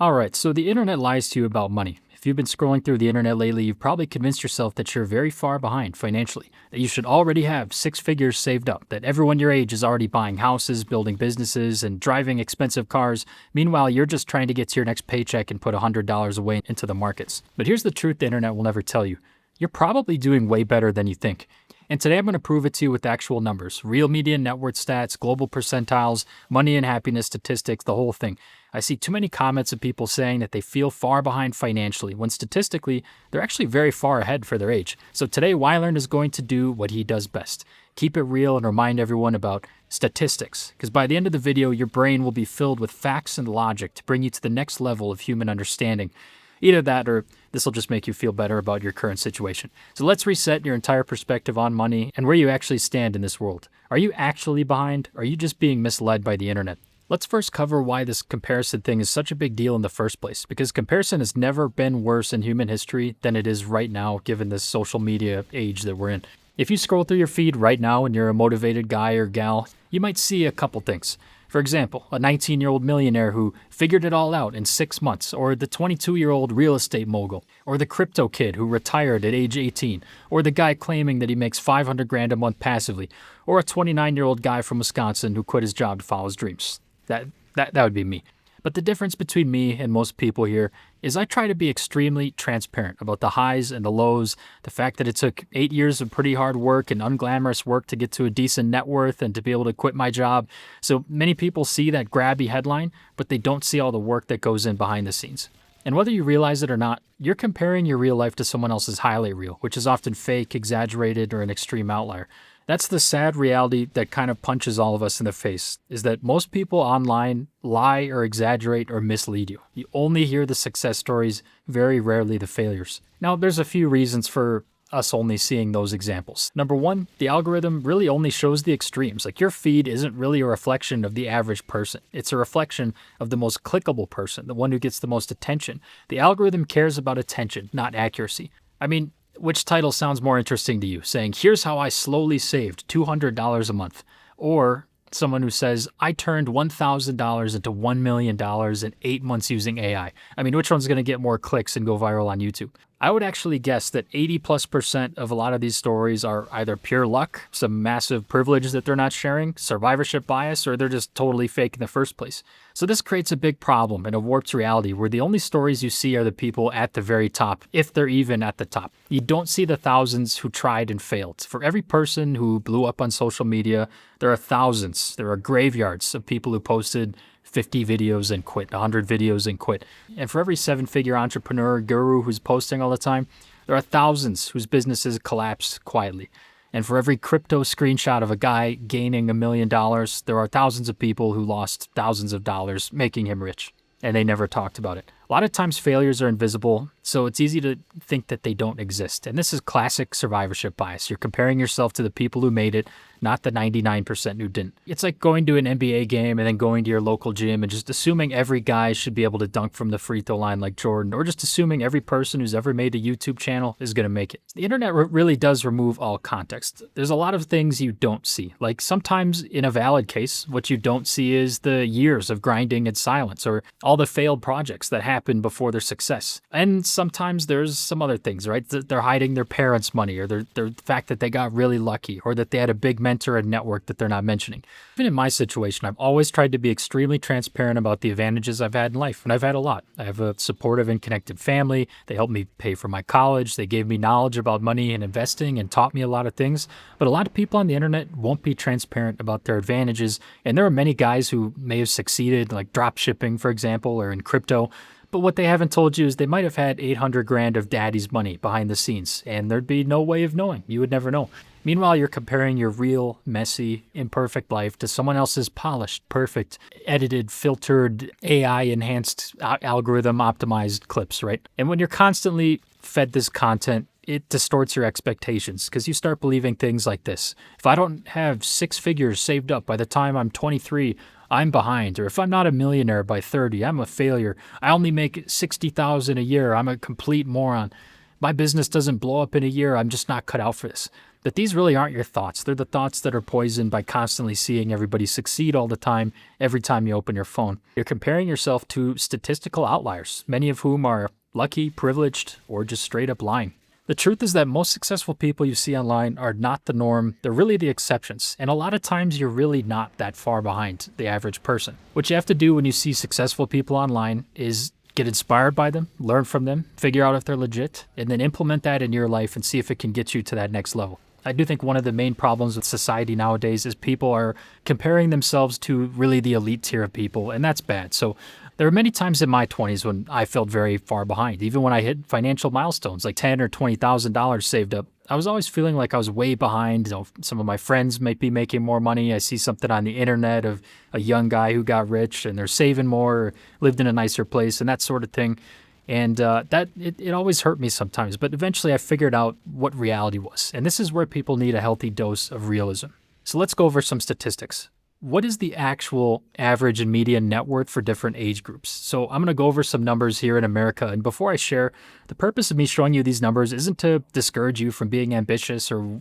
All right, so the internet lies to you about money. If you've been scrolling through the internet lately, you've probably convinced yourself that you're very far behind financially, that you should already have six figures saved up, that everyone your age is already buying houses, building businesses, and driving expensive cars. Meanwhile, you're just trying to get to your next paycheck and put $100 away into the markets. But here's the truth the internet will never tell you. You're probably doing way better than you think. And today I'm going to prove it to you with actual numbers, real median net worth stats, global percentiles, money and happiness statistics, the whole thing. I see too many comments of people saying that they feel far behind financially, when statistically, they're actually very far ahead for their age. So today, Wylearn is going to do what he does best. Keep it real and remind everyone about statistics, because by the end of the video, your brain will be filled with facts and logic to bring you to the next level of human understanding. Either that or this will just make you feel better about your current situation. So let's reset your entire perspective on money and where you actually stand in this world. Are you actually behind? Or are you just being misled by the internet? Let's first cover why this comparison thing is such a big deal in the first place, because comparison has never been worse in human history than it is right now, given this social media age that we're in. If you scroll through your feed right now and you're a motivated guy or gal, you might see a couple things. For example, a 19-year-old millionaire who figured it all out in 6 months, or the 22-year-old real estate mogul, or the crypto kid who retired at age 18, or the guy claiming that he makes $500 a month passively, or a 29-year-old guy from Wisconsin who quit his job to follow his dreams. That would be me. But the difference between me and most people here is I try to be extremely transparent about the highs and the lows, the fact that it took 8 years of pretty hard work and unglamorous work to get to a decent net worth and to be able to quit my job. So many people see that grabby headline, but they don't see all the work that goes in behind the scenes. And whether you realize it or not, you're comparing your real life to someone else's highlight reel, which is often fake, exaggerated, or an extreme outlier. That's the sad reality that kind of punches all of us in the face, is that most people online lie or exaggerate or mislead you. You only hear the success stories, very rarely the failures. Now, there's a few reasons for us only seeing those examples. Number one, the algorithm really only shows the extremes. Like, your feed isn't really a reflection of the average person. It's a reflection of the most clickable person, the one who gets the most attention. The algorithm cares about attention, not accuracy. I mean, which title sounds more interesting to you? Saying, here's how I slowly saved $200 a month. Or someone who says, I turned $1,000 into $1 million in 8 months using AI. I mean, which one's going to get more clicks and go viral on YouTube? I would actually guess that 80+% of a lot of these stories are either pure luck, some massive privilege that they're not sharing, survivorship bias, or they're just totally fake in the first place. So this creates a big problem in a warped reality where the only stories you see are the people at the very top, if they're even at the top. You don't see the thousands who tried and failed. For every person who blew up on social media, there are thousands. There are graveyards of people who posted 50 videos and quit, 100 videos and quit. And for every 7-figure entrepreneur guru who's posting all the time, there are thousands whose businesses collapsed quietly. And for every crypto screenshot of a guy gaining $1 million, there are thousands of people who lost thousands of dollars making him rich. And they never talked about it. A lot of times failures are invisible, so it's easy to think that they don't exist. And this is classic survivorship bias. You're comparing yourself to the people who made it, not the 99% who didn't. It's like going to an NBA game and then going to your local gym and just assuming every guy should be able to dunk from the free throw line like Jordan, or just assuming every person who's ever made a YouTube channel is going to make it. The internet really does remove all context. There's a lot of things you don't see. Like, sometimes in a valid case, what you don't see is the years of grinding in silence, or all the failed projects that happen before their success. And sometimes there's some other things, right? They're hiding their parents' money, or the fact that they got really lucky, or that they had a big mentor and network that they're not mentioning. Even in my situation, I've always tried to be extremely transparent about the advantages I've had in life, and I've had a lot. I have a supportive and connected family. They helped me pay for my college. They gave me knowledge about money and investing and taught me a lot of things. But a lot of people on the internet won't be transparent about their advantages, and there are many guys who may have succeeded, like drop shipping, for example, or in crypto. But what they haven't told you is they might have had $800,000 of daddy's money behind the scenes, and there'd be no way of knowing. You would never know. Meanwhile, you're comparing your real, messy, imperfect life to someone else's polished, perfect, edited, filtered, AI-enhanced, algorithm-optimized clips, right? And when you're constantly fed this content, it distorts your expectations, because you start believing things like this. If I don't have 6 figures saved up by the time I'm 23, I'm behind. Or if I'm not a millionaire by 30, I'm a failure. I only make $60,000 a year. I'm a complete moron. My business doesn't blow up in a year. I'm just not cut out for this. that these really aren't your thoughts. They're the thoughts that are poisoned by constantly seeing everybody succeed all the time, every time you open your phone. You're comparing yourself to statistical outliers, many of whom are lucky, privileged, or just straight up lying. The truth is that most successful people you see online are not the norm, they're really the exceptions, and a lot of times you're really not that far behind the average person. What you have to do when you see successful people online is get inspired by them, learn from them, figure out if they're legit, and then implement that in your life and see if it can get you to that next level. I do think one of the main problems with society nowadays is people are comparing themselves to really the elite tier of people, and that's bad. So there were many times in my 20s when I felt very far behind. Even when I hit financial milestones like $10,000 or $20,000 saved up, I was always feeling like I was way behind. Some of my friends might be making more money. I see something on the internet of a young guy who got rich and they're saving more, or lived in a nicer place, and that sort of thing. And it always hurt me sometimes, but eventually I figured out what reality was. And this is where people need a healthy dose of realism. So let's go over some statistics. What is the actual average and median net worth for different age groups? So I'm going to go over some numbers here in America. And before I share, the purpose of me showing you these numbers isn't to discourage you from being ambitious or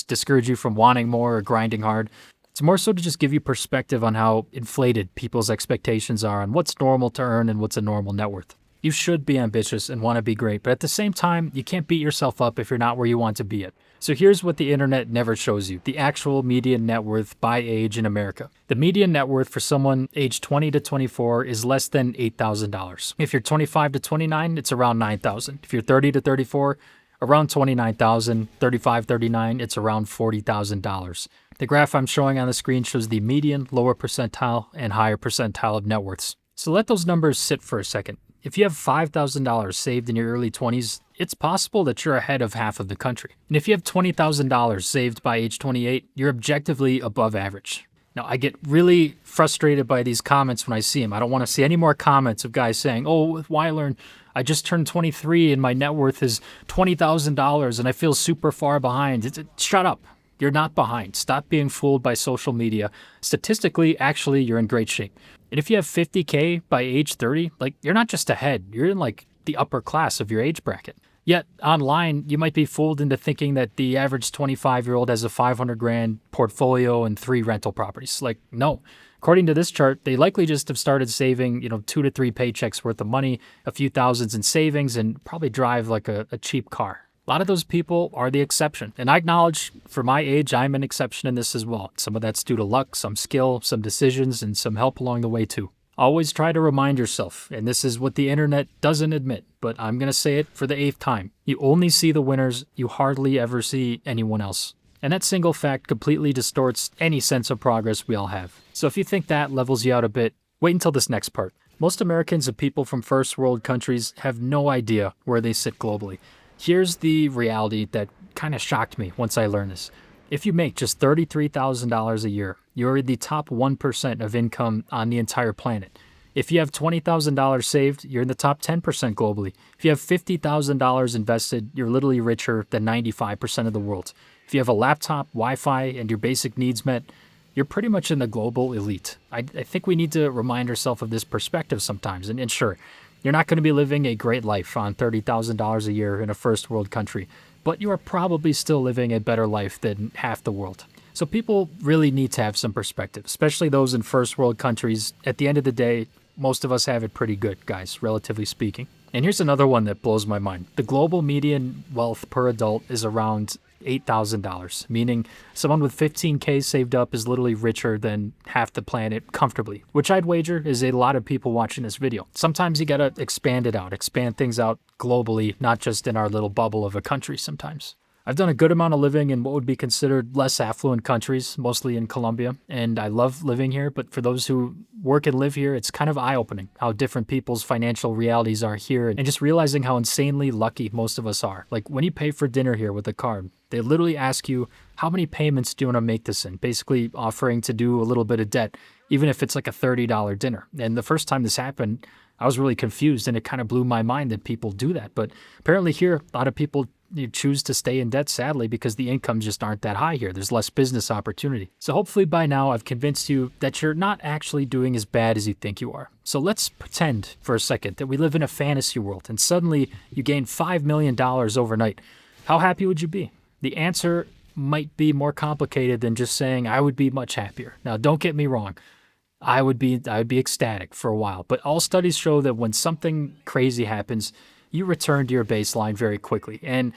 discourage you from wanting more or grinding hard. It's more so to just give you perspective on how inflated people's expectations are on what's normal to earn and what's a normal net worth. You should be ambitious and want to be great, but at the same time, you can't beat yourself up if you're not where you want to be at. So here's what the internet never shows you, the actual median net worth by age in America. The median net worth for someone aged 20 to 24 is less than $8,000. If you're 25 to 29, it's around $9,000. If you're 30 to 34, around $29,000. 35, 39, it's around $40,000. The graph I'm showing on the screen shows the median, lower percentile, and higher percentile of net worths. So let those numbers sit for a second. If you have $5,000 saved in your early 20s, it's possible that you're ahead of half of the country. And if you have $20,000 saved by age 28, you're objectively above average. Now, I get really frustrated by these comments when I see them. I don't want to see any more comments of guys saying, oh, with Weiler, I just turned 23 and my net worth is $20,000 and I feel super far behind. Shut up. You're not behind. Stop being fooled by social media. Statistically, actually, you're in great shape. And if you have 50K by age 30, you're not just ahead. You're in the upper class of your age bracket. Yet online, you might be fooled into thinking that the average 25-year-old has a $500,000 portfolio and 3 rental properties. No. According to this chart, they likely just have started saving, 2 to 3 paychecks worth of money, a few thousands in savings, and probably drive a cheap car. A lot of those people are the exception. And I acknowledge, for my age, I'm an exception in this as well. Some of that's due to luck, some skill, some decisions, and some help along the way too. Always try to remind yourself, and this is what the internet doesn't admit, but I'm going to say it for the 8th time. You only see the winners, you hardly ever see anyone else. And that single fact completely distorts any sense of progress we all have. So if you think that levels you out a bit, wait until this next part. Most Americans and people from first world countries have no idea where they sit globally. Here's the reality that kind of shocked me once I learned this. If you make just $33,000 a year, you're in the top 1% of income on the entire planet. If you have $20,000 saved, you're in the top 10% globally. If you have $50,000 invested, you're literally richer than 95% of the world. If you have a laptop, Wi-Fi, and your basic needs met, you're pretty much in the global elite. I think we need to remind ourselves of this perspective sometimes. And sure, you're not going to be living a great life on $30,000 a year in a first world country, but you are probably still living a better life than half the world. So people really need to have some perspective, especially those in first world countries. At the end of the day, most of us have it pretty good, guys, relatively speaking. And here's another one that blows my mind. The global median wealth per adult is around $8,000, meaning someone with 15K saved up is literally richer than half the planet comfortably, which I'd wager is a lot of people watching this video. Sometimes you gotta expand things out globally, not just in our little bubble of a country sometimes. I've done a good amount of living in what would be considered less affluent countries, mostly in Colombia, and I love living here, but for those who work and live here, it's kind of eye-opening how different people's financial realities are here, and just realizing how insanely lucky most of us are. When you pay for dinner here with a card, they literally ask you, how many payments do you want to make this in? Basically offering to do a little bit of debt, even if it's a $30 dinner. And the first time this happened, I was really confused, and it kind of blew my mind that people do that. But apparently here, a lot of people choose to stay in debt, sadly, because the incomes just aren't that high here. There's less business opportunity. So hopefully by now I've convinced you that you're not actually doing as bad as you think you are. So let's pretend for a second that we live in a fantasy world and suddenly you gain $5 million overnight. How happy would you be? The answer might be more complicated than just saying I would be much happier. Now, don't get me wrong. I would be ecstatic for a while, but all studies show that when something crazy happens, you return to your baseline very quickly. And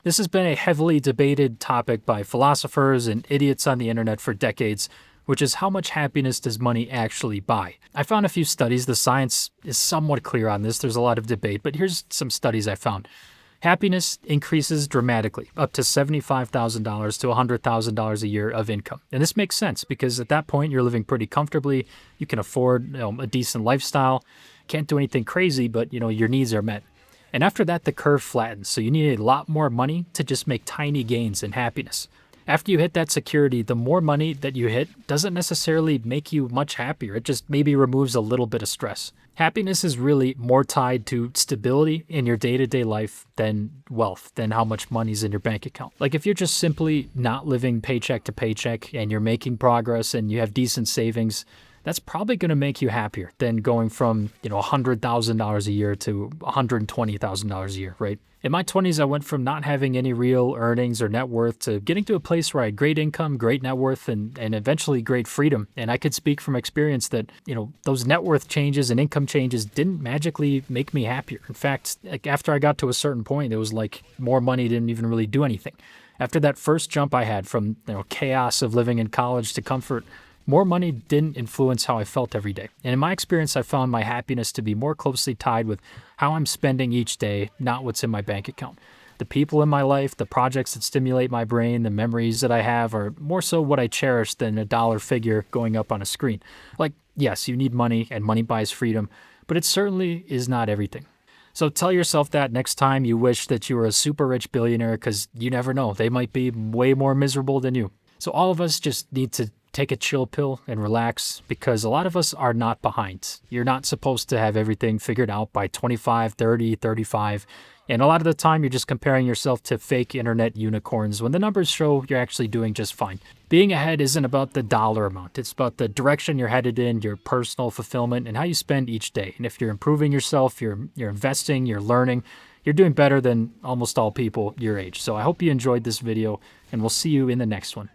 this has been a heavily debated topic by philosophers and idiots on the internet for decades, which is how much happiness does money actually buy? I found a few studies. The science is somewhat clear on this. There's a lot of debate, but here's some studies I found. Happiness increases dramatically, up to $75,000 to $100,000 a year of income. And this makes sense because at that point, you're living pretty comfortably. You can afford a decent lifestyle. Can't do anything crazy, but your needs are met. And after that, the curve flattens. So you need a lot more money to just make tiny gains in happiness. After you hit that security, the more money that you hit doesn't necessarily make you much happier. It just maybe removes a little bit of stress. Happiness is really more tied to stability in your day-to-day life than wealth, than how much money's in your bank account. Like if you're just simply not living paycheck to paycheck and you're making progress and you have decent savings, that's probably going to make you happier than going from, $100,000 a year to $120,000 a year, right? In my 20s, I went from not having any real earnings or net worth to getting to a place where I had great income, great net worth, and eventually great freedom. And I could speak from experience that, those net worth changes and income changes didn't magically make me happier. In fact, after I got to a certain point, it was like more money didn't even really do anything. After that first jump I had from, chaos of living in college to comfort, more money didn't influence how I felt every day. And in my experience, I found my happiness to be more closely tied with how I'm spending each day, not what's in my bank account. The people in my life, the projects that stimulate my brain, the memories that I have are more so what I cherish than a dollar figure going up on a screen. Like, yes, you need money and money buys freedom, but it certainly is not everything. So tell yourself that next time you wish that you were a super rich billionaire, because you never know, they might be way more miserable than you. So all of us just need to take a chill pill and relax, because a lot of us are not behind. You're not supposed to have everything figured out by 25, 30, 35. And a lot of the time you're just comparing yourself to fake internet unicorns when the numbers show you're actually doing just fine. Being ahead isn't about the dollar amount. It's about the direction you're headed in, your personal fulfillment, and how you spend each day. And if you're improving yourself, you're investing, you're learning, you're doing better than almost all people your age. So I hope you enjoyed this video, and we'll see you in the next one.